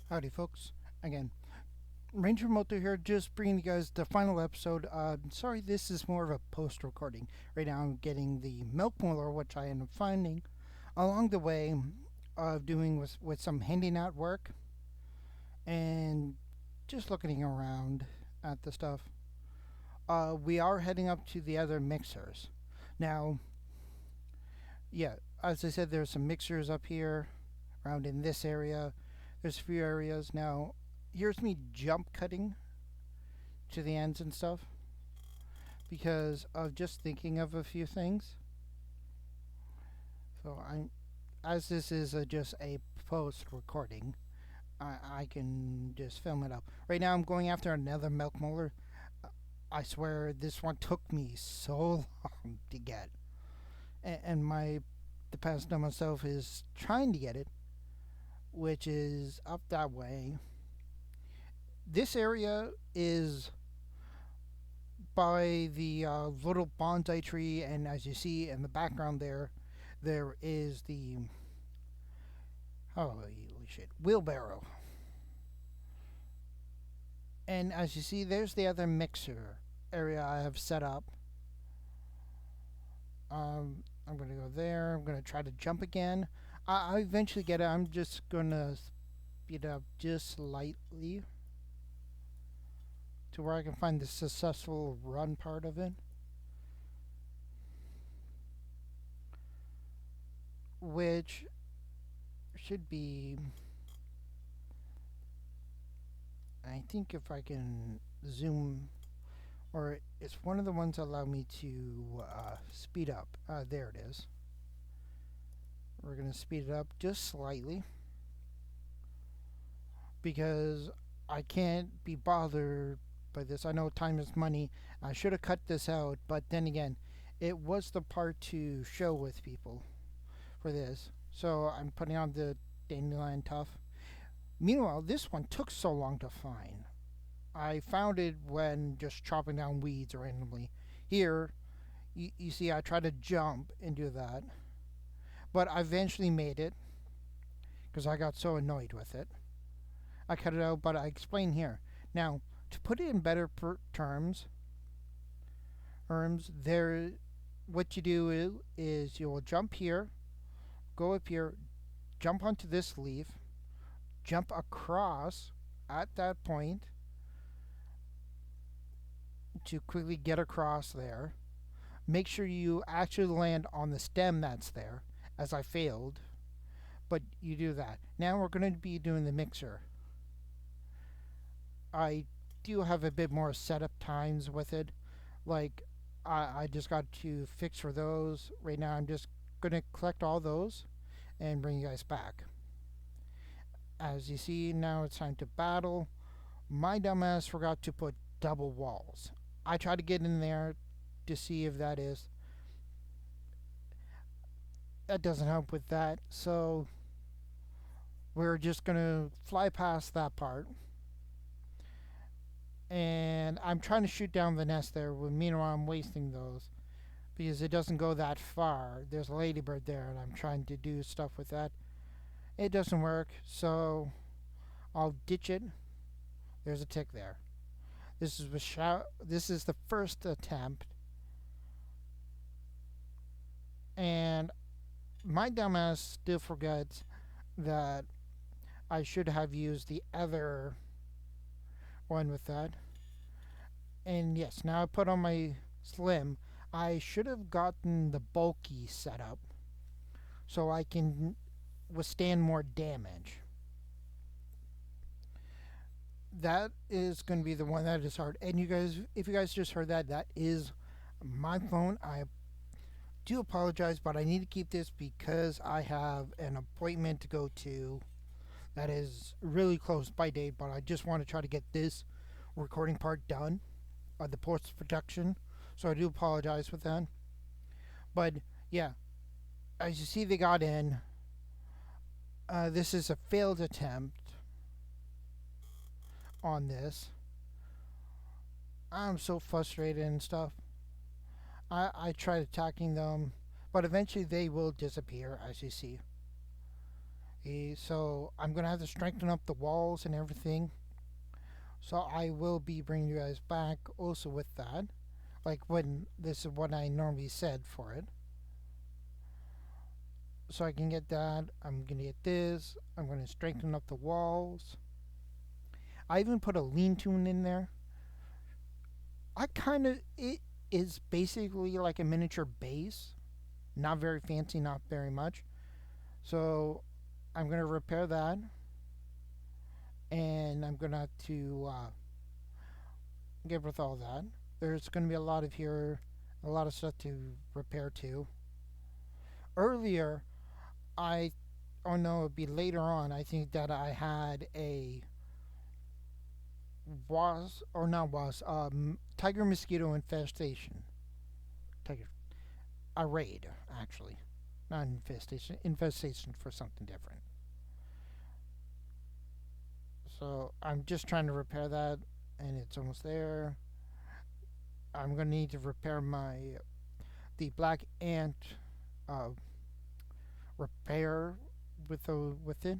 Howdy, folks. Again, Ranger Moto here, just bringing you guys the final episode. Sorry, this is more of a post recording. Right now, I'm getting the milk molar, which I end up finding along the way of doing with some handing out work and just looking around at the stuff. We are heading up to the other mixers. Now, yeah, as I said, there's some mixers up here around in this area. There's a few areas. Now, here's me jump cutting to the ends and stuff because of just thinking of a few things. So I'm, as this is just a post recording, I can just film it up. Right now I'm going after another milk molar. I swear this one took me so long to get, and my the past of myself is trying to get it, which is up that way. This area is by the little bonsai tree, and as you see in the background there is the holy shit wheelbarrow. And as you see, there's the other mixer area I have set up. I'm gonna go there. I'm gonna try to jump again. I eventually get it. I'm just gonna speed up just slightly to where I can find the successful run part of it, which should be, I think if I can zoom, or it's one of the ones that allow me to speed up. There it is. We're going to speed it up just slightly because I can't be bothered by this. I know time is money. I should have cut this out, but then again, it was the part to show with people for this. So I'm putting on the Dandelion Tough. Meanwhile, this one took so long to find. I found it when just chopping down weeds randomly. Here, you see, I tried to jump and do that, but I eventually made it because I got so annoyed with it. I cut it out, but I explain here. Now, to put it in better terms, there, what you do is you will jump here, go up here, jump onto this leaf, jump across at that point to quickly get across there. Make sure you actually land on the stem that's there, as I failed, but you do that. Now we're going to be doing the mixer. I do have a bit more setup times with it. Like, I just got to fix for those. Right now I'm just going to collect all those and bring you guys back. As you see, now it's time to battle. My dumbass forgot to put double walls. I tried to get in there to see if that doesn't help with that, so we're just gonna fly past that part. And I'm trying to shoot down the nest there, when meanwhile I'm wasting those because it doesn't go that far. There's a ladybird there, and I'm trying to do stuff with that. It doesn't work, so I'll ditch it. There's a tick there. This is the first attempt, and my dumbass still forgets that I should have used the other one with that. And yes, now I put on my slim. I should have gotten the bulky setup so I can withstand more damage. That is going to be the one that is hard. And you guys, if you guys just heard that, that is my phone. I do apologize, but I need to keep this because I have an appointment to go to that is really close by date, but I just want to try to get this recording part done, the post production. So I do apologize with that. But yeah, as you see, they got in. This is a failed attempt on this. I'm so frustrated and stuff. I tried attacking them, but eventually they will disappear, as you see. So I'm gonna have to strengthen up the walls and everything. So I will be bringing you guys back also with that. Like when this is what I normally said for it. So I can get that. I'm gonna get this. I'm gonna strengthen up the walls. I even put a lean-to in there. I kind of it is basically like a miniature base, not very fancy, not very much. So I'm gonna repair that, and I'm gonna have to get with all that. There's gonna be a lot of here, a lot of stuff to repair too. Earlier, I, oh no, it'd be later on. I think that I had a or not tiger mosquito infestation. Tiger, a raid actually, not infestation. Infestation for something different. So I'm just trying to repair that, and it's almost there. I'm gonna need to repair the black ant uh, repair with it,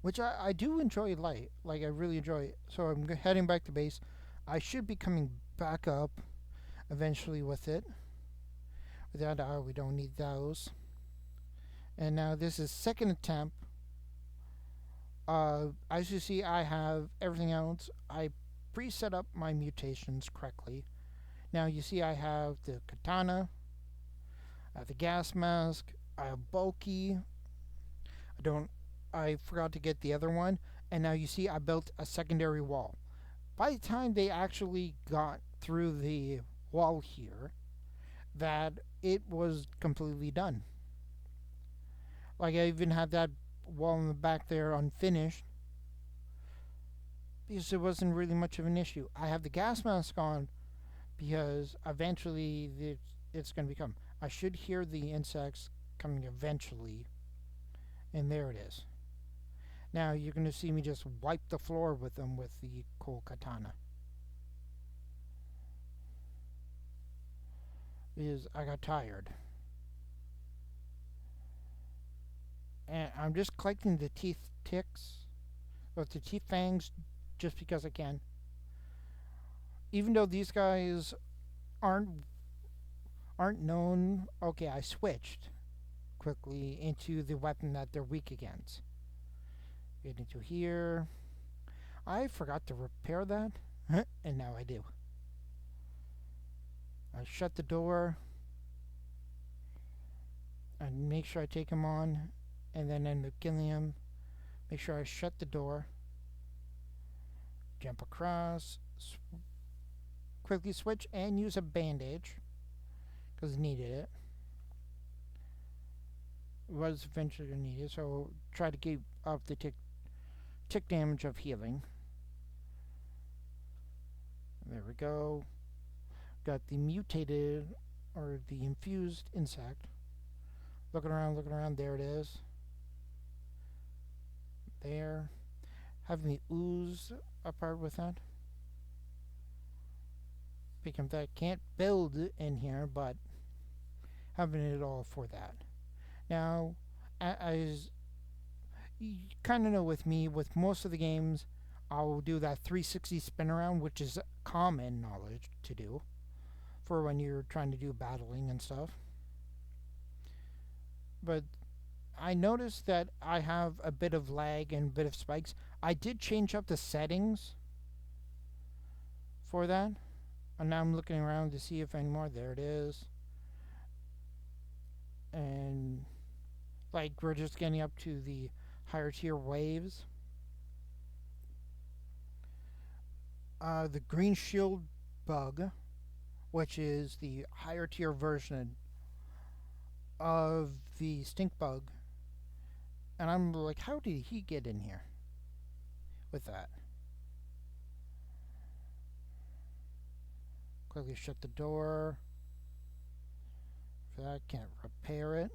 which I do enjoy light. Like I really enjoy it. So I'm heading back to base. I should be coming back up eventually with it. Without we don't need those. And now this is second attempt. As you see, I have everything else. I pre-set up my mutations correctly. Now you see I have the katana, I have the gas mask, I have bulky. I don't. I forgot to get the other one, and now you see I built a secondary wall. By the time they actually got through the wall here, that it was completely done. Like I even had that wall in the back there unfinished because it wasn't really much of an issue. I have the gas mask on because eventually it's going to become. I should hear the insects coming eventually, and there it is. Now you're going to see me just wipe the floor with them with the cool katana. Because I got tired. And I'm just collecting the teeth ticks, or the teeth fangs, just because I can. Even though these guys aren't aren't known. Okay, I switched quickly into the weapon that they're weak against. Get into here. I forgot to repair that, and now I do. I shut the door and make sure I take him on, and then end up killing him. Make sure I shut the door. Jump across. Quickly switch and use a bandage because needed it. Was eventually needed, so try to keep up the tick damage of healing. There we go. Got the mutated or the infused insect. Looking around. There it is. There. Having the ooze apart with that. Picking up that. Can't build in here, but having it all for that. Now, as you kind of know with me, with most of the games, I'll do that 360 spin around, which is common knowledge to do for when you're trying to do battling and stuff. But I noticed that I have a bit of lag and a bit of spikes. I did change up the settings for that. And now I'm looking around to see if any more. There it is. And like we're just getting up to the higher tier waves. The green shield bug, which is the higher tier version of the stink bug. And I'm like, how did he get in here with that? Quickly shut the door. For that, can't repair it.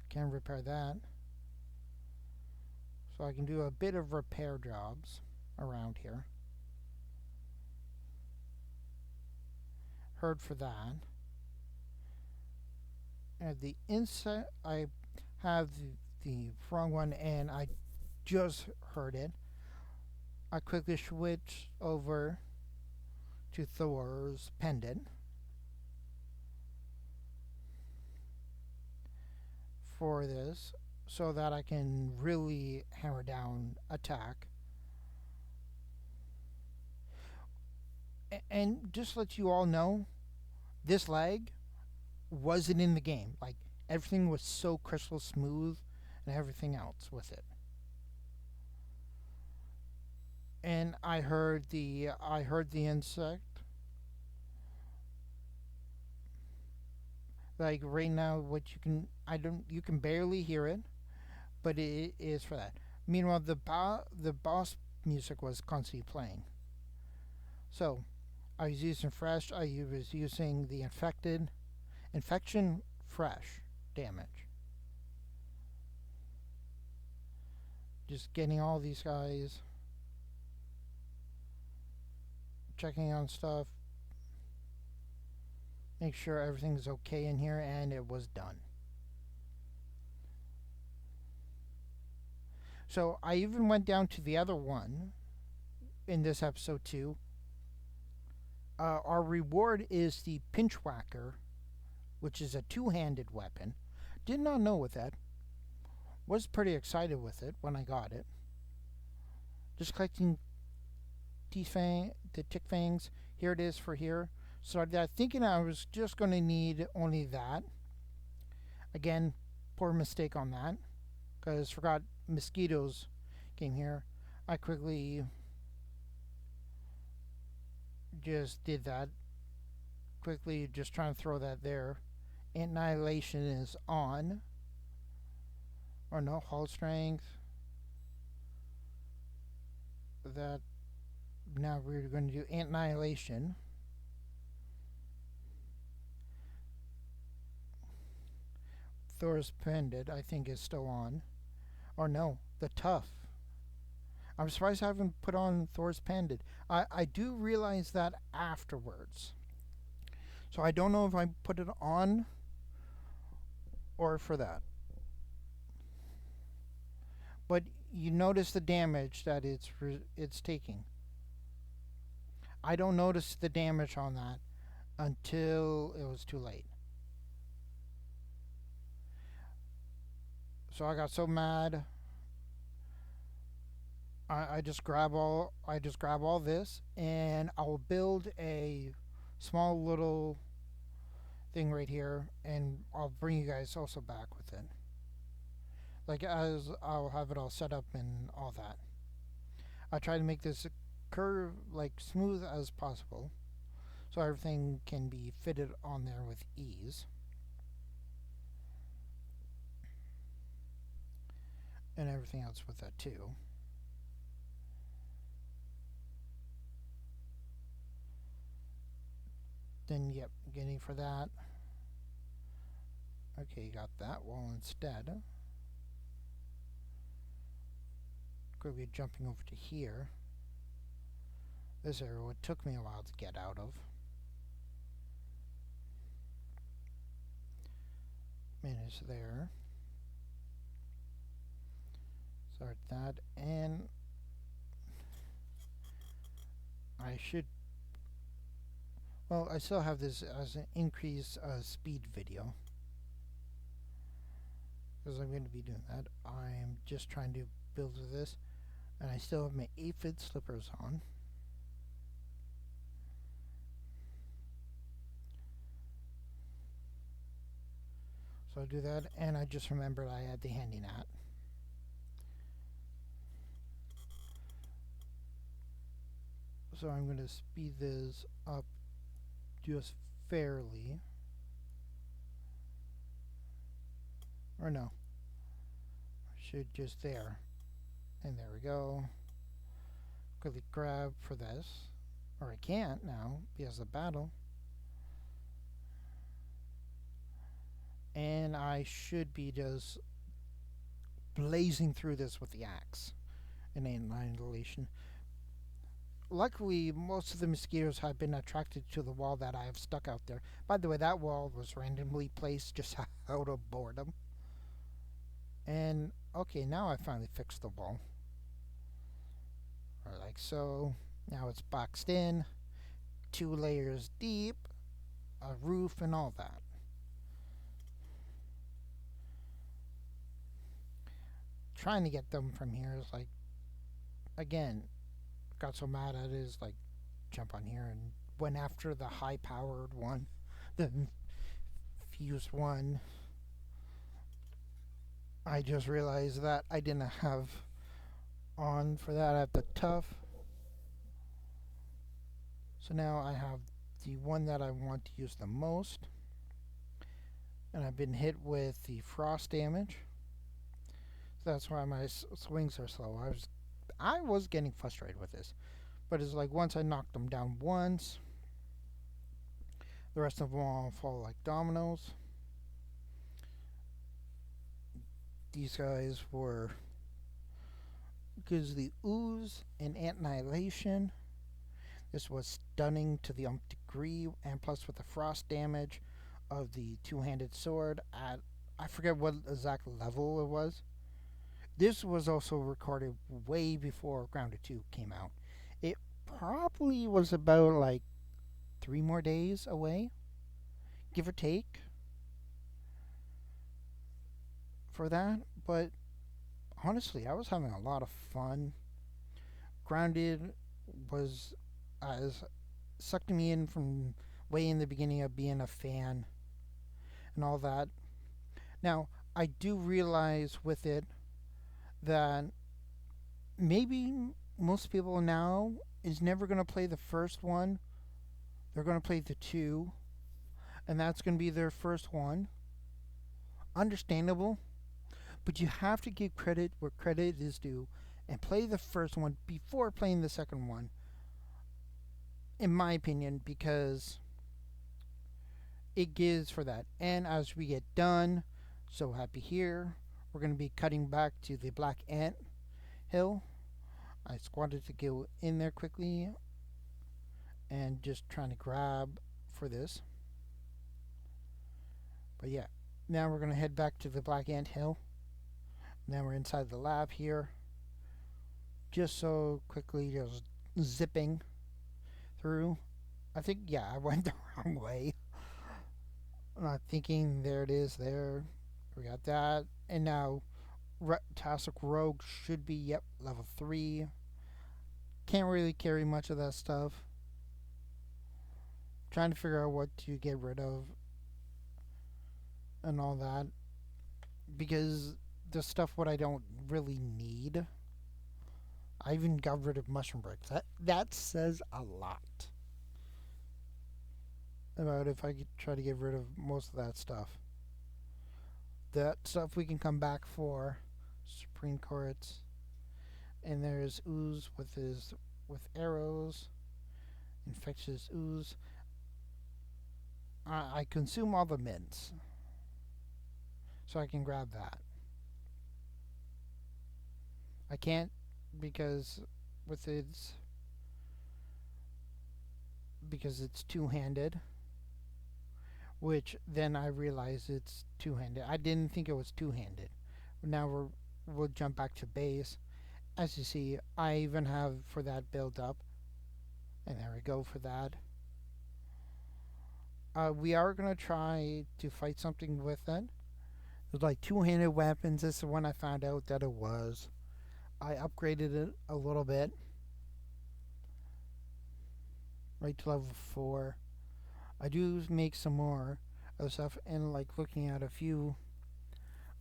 I can repair that. So I can do a bit of repair jobs around here. Heard for that. And the insect, I have the wrong one and I just heard it, I quickly switched over to Thor's pendant for this so that I can really hammer down attack. And just let you all know, this lag wasn't in the game. Like, everything was so crystal smooth and everything else with it. And I heard the insect. Like right now, what you can barely hear it, but it is for that. Meanwhile, the boss music was constantly playing. So I was using fresh. I was using the infection fresh damage. Just getting all these guys, checking on stuff, make sure everything's okay in here, and it was done. So I even went down to the other one in this episode too. Our reward is the Pinchwhacker, which is a two-handed weapon. Did not know with that. Was pretty excited with it when I got it. Just collecting the tick fangs. Here it is for here. Started that thinking I was just going to need only that. Again, poor mistake on that. Because forgot mosquitoes came here. I quickly just did that. Quickly just trying to throw that there. Annihilation is on. Or no, hull strength. That now we're going to do annihilation. Thor's pendant, I think, is still on. Or no, the tough. I'm surprised I haven't put on Thor's pendant. I do realize that afterwards. So I don't know if I put it on or for that. But you notice the damage that it's taking. I don't notice the damage on that until it was too late. So I got so mad. I just grab all this and I'll build a small little thing right here and I'll bring you guys also back with it. Like as I'll have it all set up and all that. I try to make this curve like smooth as possible so everything can be fitted on there with ease. And everything else with that too. Then yep, getting for that. Okay, you got that wall instead. Quickly jumping over to here. This area what took me a while to get out of. Manage there. Start that, and I should. Well, I still have this as an increased speed video because I'm going to be doing that. I'm just trying to build this, and I still have my aphid slippers on. So I'll do that, and I just remembered I had the handy gnat. So I'm going to speed this up just fairly. Or no. I should just there. And there we go. Quickly grab for this. Or I can't now because of battle. And I should be just blazing through this with the axe in annihilation. Luckily, most of the mosquitoes have been attracted to the wall that I have stuck out there. By the way, that wall was randomly placed just out of boredom. And okay, now I finally fixed the wall. Or like so. Now it's boxed in, 2 layers deep, a roof, and all that. Trying to get them from here is like, again, got so mad at it is like, jump on here and went after the high powered one, the fused one. I just realized that I didn't have on for that. I have the tough. So now I have the one that I want to use the most. And I've been hit with the frost damage. So that's why my swings are slow. I was getting frustrated with this. But it's like once I knocked them down once, the rest of them all fall like dominoes. These guys were because the ooze and annihilation. This was stunning to the nth degree, and plus with the frost damage of the two-handed sword at I forget what exact level it was. This was also recorded way before Grounded 2 came out. It probably was about like 3 more days away, give or take, for that. But honestly, I was having a lot of fun. Grounded was as sucked me in from way in the beginning of being a fan and all that. Now, I do realize with it that maybe most people now is never going to play the first one. They're going to play the two, and that's going to be their first one. Understandable, but you have to give credit where credit is due and play the first one before playing the second one, in my opinion, because it gives for that. And as we get done, so happy here, we're going to be cutting back to the Black Ant Hill. I squatted to go in there quickly and just trying to grab for this. But yeah, now we're going to head back to the Black Ant Hill. Now we're inside the lab here. Just so quickly, just zipping through. I think, yeah, I went the wrong way. I'm not thinking, there it is, there. We got that. And now, Tassoc Rogue should be, yep, level 3. Can't really carry much of that stuff. Trying to figure out what to get rid of and all that. Because the stuff what I don't really need. I even got rid of mushroom bricks. That says a lot about if I could try to get rid of most of that stuff. That stuff we can come back for. Supreme Courts. And there's Ooze with arrows. Infectious Ooze. I consume all the mints. So I can grab that. I can't because with its because it's two-handed, which then I realize it's two-handed. I didn't think it was two-handed. Now we'll jump back to base. As you see, I even have for that build up, and there we go for that. We are gonna try to fight something with it. There's like two-handed weapons. This is when I found out that it was. I upgraded it a little bit, right to level 4. I do make some more of stuff, and like looking at a few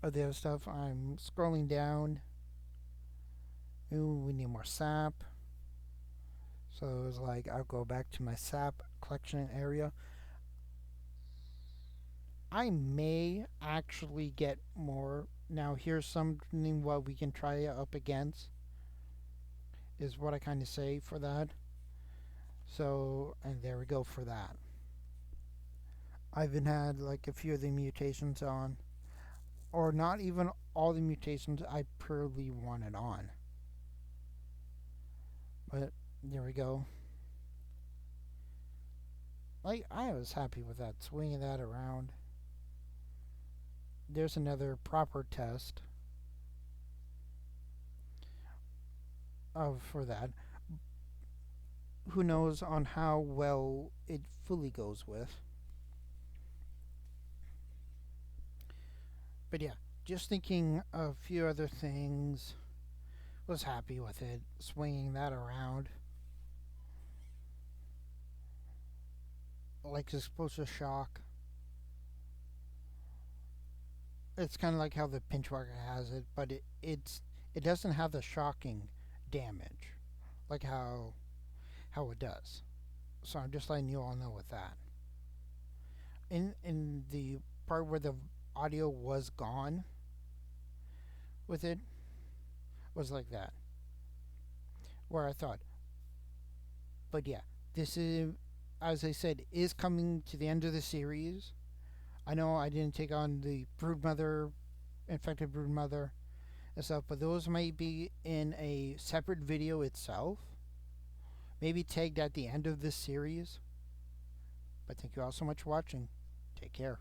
of the other stuff, I'm scrolling down. Ooh, we need more sap. So it's like I'll go back to my sap collection area. I may actually get more. Now here's something what we can try up against. Is what I kind of say for that. So, and there we go for that. I've even had like a few of the mutations on. Or not even all the mutations I purely wanted on. But there we go. Like, I was happy with that, swinging that around. There's another proper test. for that. Who knows on how well it fully goes with. But yeah, just thinking a few other things. Was happy with it, swinging that around. Like explosive shock. It's kind of like how the Pinchwagger has it, but it doesn't have the shocking damage like how it does. So I'm just letting you all know with that. In the part where the audio was gone with it was like that. Where I thought, but yeah, this is, as I said, is coming to the end of the series. I know I didn't take on the broodmother, infected broodmother and stuff, but those might be in a separate video itself. Maybe tagged at the end of this series. But thank you all so much for watching. Take care.